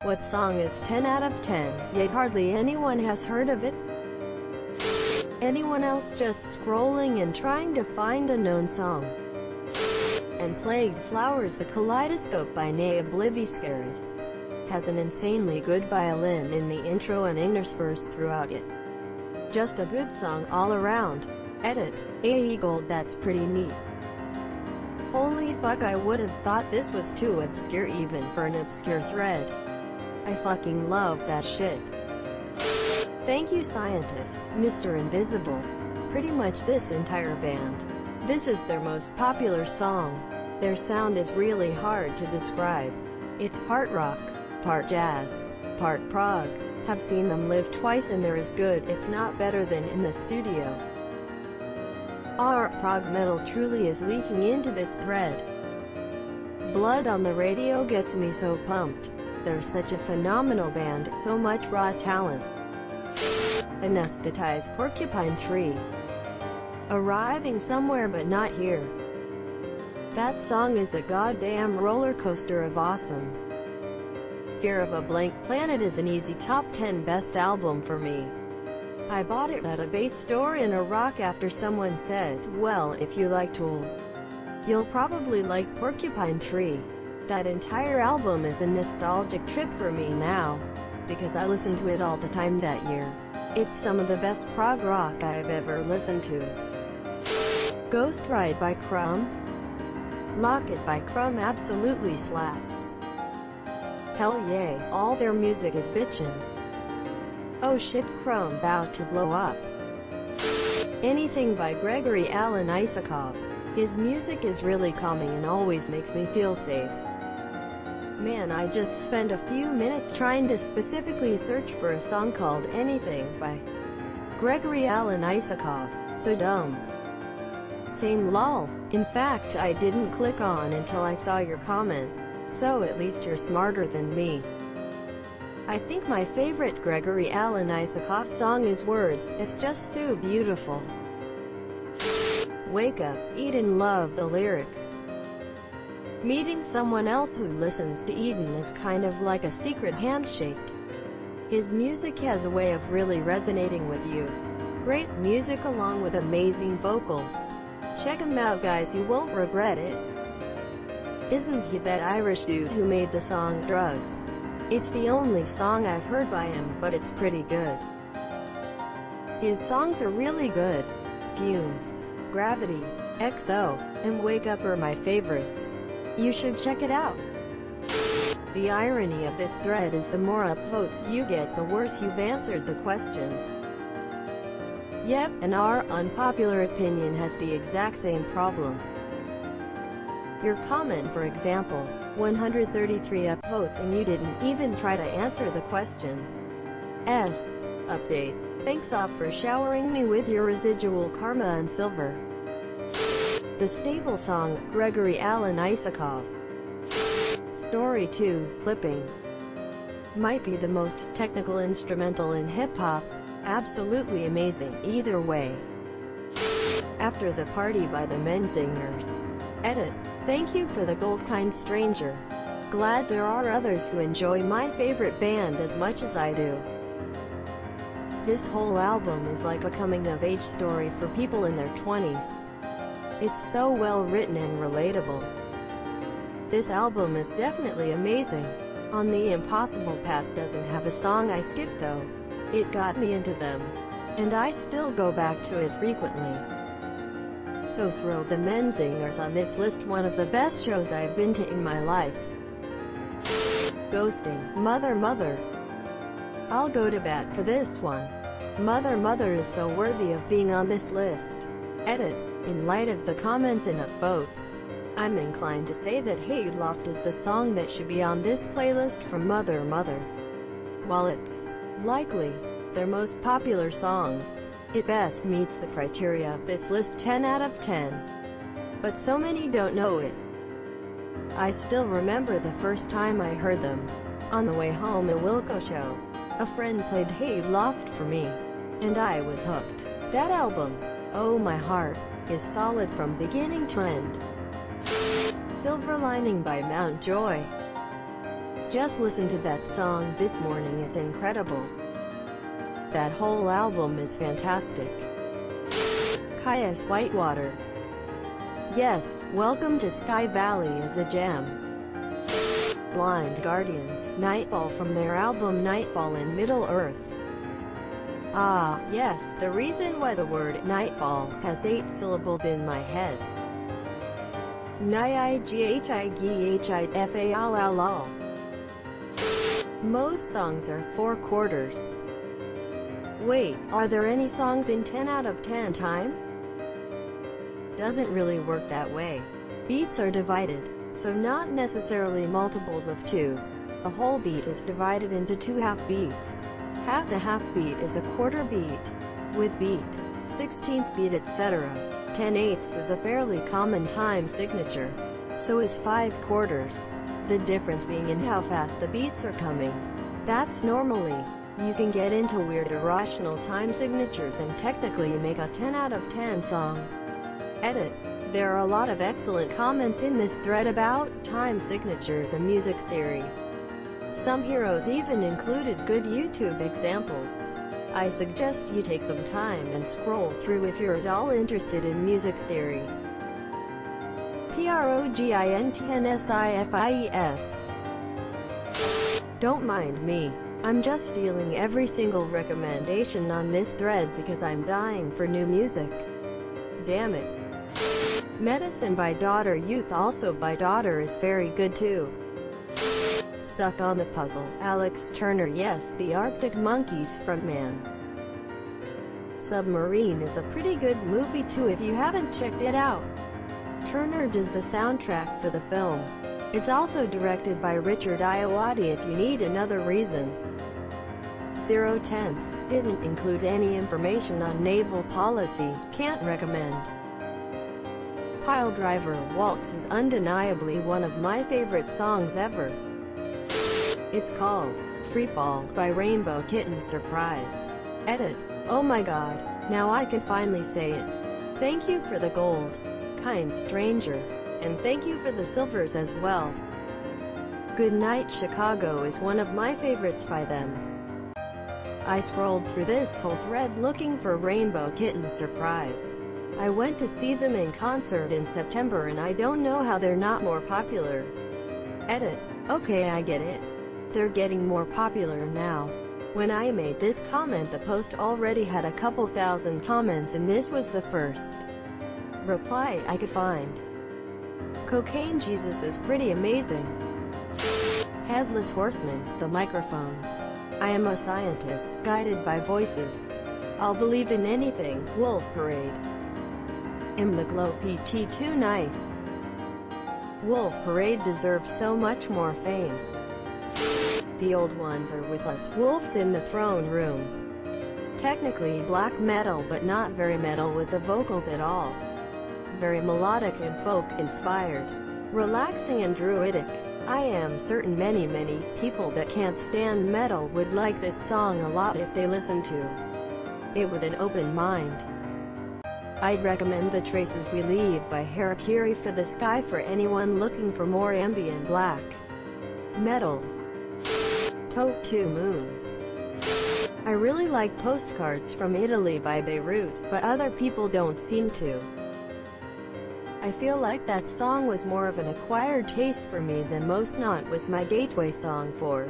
What song is 10 out of 10, yet hardly anyone has heard of it? Anyone else just scrolling and trying to find a known song? And Plagued Flowers, the Kaleidoscope by Obliviscaris has an insanely good violin in the intro and interspersed throughout it. Just a good song all around. Edit. AE Gold. That's pretty neat. Holy fuck, I would have thought this was too obscure even for an obscure thread. I fucking love that shit. Thank you, scientist, Mr. Invisible. Pretty much this entire band. This is their most popular song. Their sound is really hard to describe. It's part rock, part jazz, part prog. Have seen them live twice and they're as good, if not better than in the studio. Our prog metal truly is leaking into this thread. Blood on the Radio gets me so pumped. They're such a phenomenal band, so much raw talent. Anesthetized Porcupine Tree. Arriving somewhere but not here. That song is a goddamn roller coaster of awesome. Fear of a Blank Planet is an easy top 10 best album for me. I bought it at a bass store in Iraq after someone said, well, if you like Tool, you'll probably like Porcupine Tree. That entire album is a nostalgic trip for me now, because I listened to it all the time that year. It's some of the best prog rock I've ever listened to. Ghost Ride by Crumb. Lock It by Crumb absolutely slaps. Hell yay, all their music is bitchin'. Oh shit, Crumb bout to blow up. Anything by Gregory Alan Isakov. His music is really calming and always makes me feel safe. Man, I just spent a few minutes trying to specifically search for a song called Anything by Gregory Alan Isakov. So dumb. Same lol. In fact, I didn't click on until I saw your comment. So at least you're smarter than me. I think my favorite Gregory Alan Isakov song is Words. It's just so beautiful. Wake Up, Eden. Love the lyrics. Meeting someone else who listens to Eden is kind of like a secret handshake. His music has a way of really resonating with you. Great music along with amazing vocals. Check him out, guys, you won't regret it. Isn't he that Irish dude who made the song Drugs? It's the only song I've heard by him, but it's pretty good. His songs are really good. Fumes, Gravity, XO, and Wake Up are my favorites. You should check it out. The irony of this thread is the more upvotes you get, the worse you've answered the question. Yep, and our unpopular opinion has the exact same problem. Your comment, for example, 133 upvotes and you didn't even try to answer the question. Update. Thanks op for showering me with your residual karma and silver. The Stable Song, Gregory Alan Isakov. Story 2, Clipping. Might be the most technical instrumental in hip-hop. Absolutely amazing, either way. After the Party by the Menzingers. Edit. Thank you for the gold, kind stranger. Glad there are others who enjoy my favorite band as much as I do. This whole album is like a coming-of-age story for people in their 20s. It's so well written and relatable. This album is definitely amazing. On the Impossible Past doesn't have a song I skip though. It got me into them, and I still go back to it frequently. So thrilled the Menzingers on this list, one of the best shows I've been to in my life. Ghosting, Mother Mother. I'll go to bat for this one. Mother Mother is so worthy of being on this list. Edit. In light of the comments and upvotes, I'm inclined to say that Hayloft is the song that should be on this playlist from Mother Mother. While it's likely their most popular songs, it best meets the criteria of this list, 10 out of 10. But so many don't know it. I still remember the first time I heard them. On the way home at Wilco show, a friend played Hayloft for me, and I was hooked. That album, oh my heart, is solid from beginning to end. Silver Lining by Mountjoy. Just listen to that song this morning, it's incredible. That whole album is fantastic. Caius Whitewater. Yes, Welcome to Sky Valley is a gem. Blind Guardians, Nightfall from their album Nightfall in Middle-earth. Ah, yes, the reason why the word Nightfall has 8 syllables in my head. Nighghighighifal. Most songs are 4 quarters. Wait, are there any songs in 10 out of 10 time? Doesn't really work that way. Beats are divided, so not necessarily multiples of 2. A whole beat is divided into 2 half beats. Half a half beat is a quarter beat, with beat, 16th beat etc. 10/8 is a fairly common time signature. So is 5 quarters. The difference being in how fast the beats are coming. That's normally. You can get into weird irrational time signatures and technically make a 10 out of 10 song. Edit. There are a lot of excellent comments in this thread about time signatures and music theory. Some heroes even included good YouTube examples. I suggest you take some time and scroll through if you're at all interested in music theory. PROGINTNSIFIES. Don't mind me. I'm just stealing every single recommendation on this thread because I'm dying for new music. Damn it. Medicine by Daughter Youth also by Daughter is very good too. Stuck on the Puzzle, Alex Turner. Yes, the Arctic Monkeys frontman. Submarine is a pretty good movie too if you haven't checked it out. Turner does the soundtrack for the film. It's also directed by Richard Iowati if you need another reason. Zero Tenths didn't include any information on naval policy, can't recommend. Piledriver Waltz is undeniably one of my favorite songs ever. It's called Freefall by Rainbow Kitten. Surprise. Edit. Oh my god, now I can finally say it. Thank you for the gold, kind stranger, and thank you for the silvers as well. Good Night Chicago is one of my favorites by them. I scrolled through this whole thread looking for Rainbow Kitten. Surprise. I went to see them in concert in September and I don't know how they're not more popular. Edit. Okay, I get it. They're getting more popular now. When I made this comment, the post already had a couple thousand comments and this was the first reply I could find. Cocaine Jesus is pretty amazing. Headless Horseman, The Microphones. I am a scientist, guided by voices. I'll believe in anything, Wolf Parade. Am the Glow PT too nice? Wolf Parade deserves so much more fame. The old ones are with us, Wolves in the Throne Room. Technically black metal but not very metal with the vocals at all. Very melodic and folk-inspired. Relaxing and druidic. I am certain many people that can't stand metal would like this song a lot if they listen to it with an open mind. I'd recommend The Traces We Leave by Harakiri for the Sky for anyone looking for more ambient black metal. Tote 2 Moons. I really like Postcards from Italy by Beirut, but other people don't seem to. I feel like that song was more of an acquired taste for me than most. Not was my gateway song for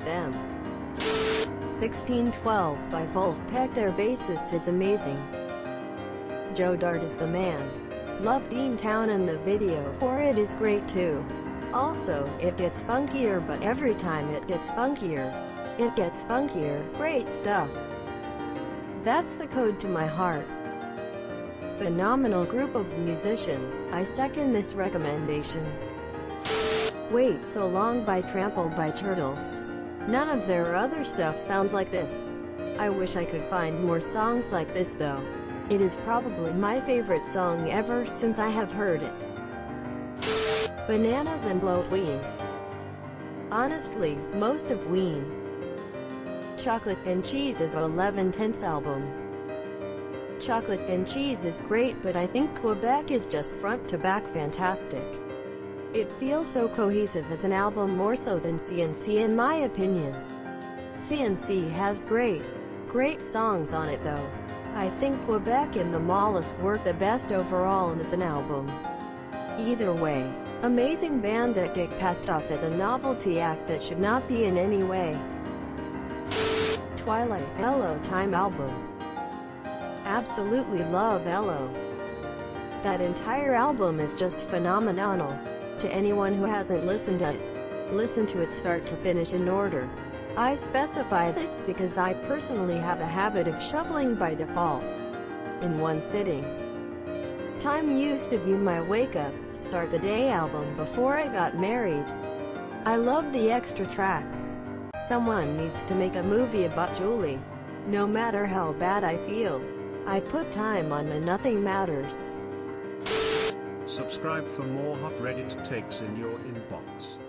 them. 1612 by Wolfpack. Their bassist is amazing. Joe Dart is the man. Love Dean Town and the video for it is great too. Also, it gets funkier, but every time it gets funkier. It gets funkier. Great stuff. That's the code to my heart. Phenomenal group of musicians. I second this recommendation. Wait So Long by Trampled by Turtles. None of their other stuff sounds like this. I wish I could find more songs like this though. It is probably my favorite song ever since I have heard it. Bananas and Bloat Ween. Honestly, most of Ween. Chocolate and Cheese is a 11/10 album. Chocolate and Cheese is great, but I think Quebec is just front to back fantastic. It feels so cohesive as an album, more so than CNC in my opinion. CNC has great songs on it though. I think Quebec and the Mollusk work the best overall as an album. Either way, amazing band that get passed off as a novelty act that should not be in any way. Twilight, Hello Time album. Absolutely love Hello. That entire album is just phenomenal. To anyone who hasn't listened to it, listen to it start to finish in order. I specify this because I personally have a habit of shuffling by default, in one sitting. Time used to be my wake-up, start the day album before I got married. I love the extra tracks. Someone needs to make a movie about Julie. No matter how bad I feel, I put Time on and nothing matters. Subscribe for more hot Reddit takes in your inbox.